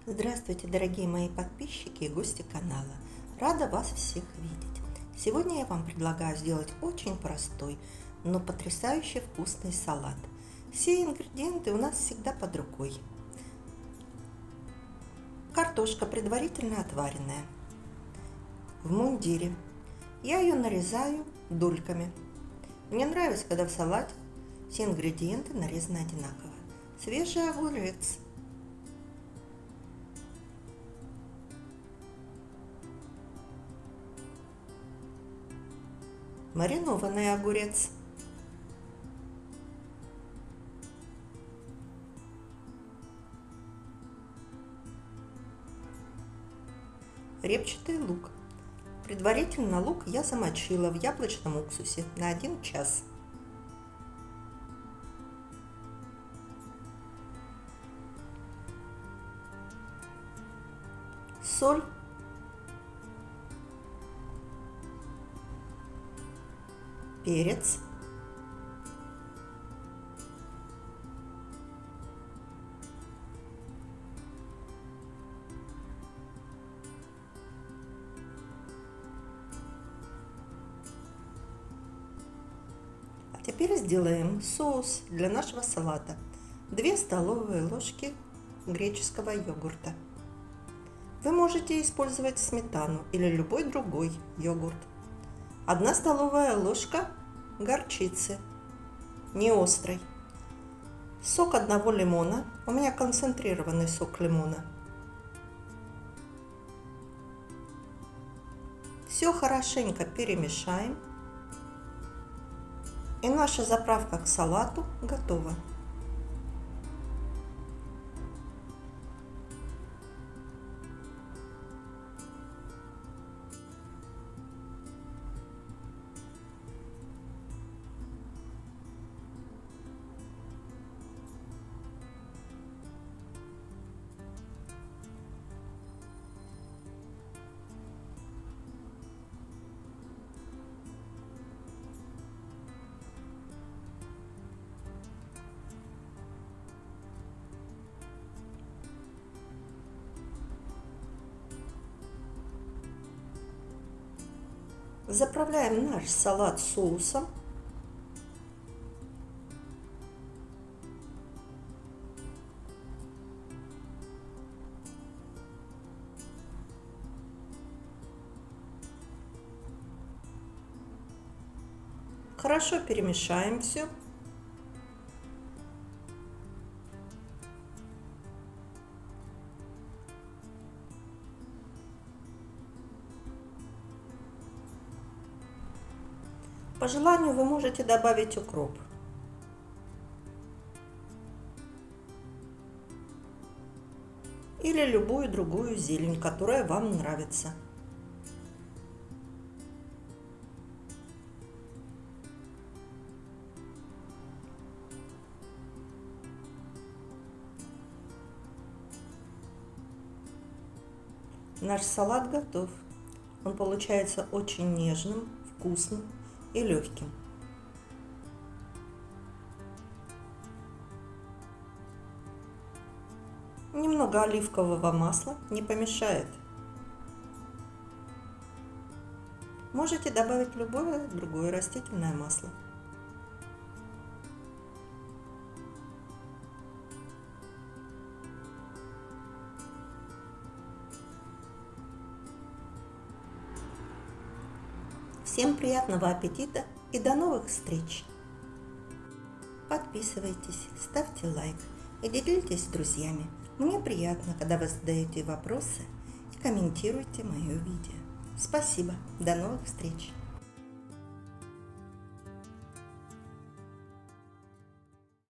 Здравствуйте, дорогие мои подписчики и гости канала. Рада вас всех видеть. Сегодня я вам предлагаю сделать очень простой, но потрясающе вкусный салат. Все ингредиенты у нас всегда под рукой. Картошка предварительно отваренная в мундире. Я ее нарезаю дольками. Мне нравится, когда в салате все ингредиенты нарезаны одинаково. Свежий огурец, маринованный огурец, репчатый лук. Предварительно лук я замочила в яблочном уксусе на 1 час. Соль, перец, а теперь сделаем соус для нашего салата. 2 столовые ложки греческого йогурта. Вы можете использовать сметану или любой другой йогурт. 1 столовая ложка горчицы, не острой. Сок 1 лимона, у меня концентрированный сок лимона. Все хорошенько перемешаем. И наша заправка к салату готова. Заправляем наш салат соусом. Хорошо перемешаем все. По желанию вы можете добавить укроп. Или любую другую зелень, которая вам нравится. Наш салат готов. Он получается очень нежным, вкусным и легким. Немного оливкового масла не помешает. Можете добавить любое другое растительное масло. Всем приятного аппетита и до новых встреч! Подписывайтесь, ставьте лайк и делитесь с друзьями. Мне приятно, когда вы задаете вопросы и комментируете мое видео. Спасибо, до новых встреч!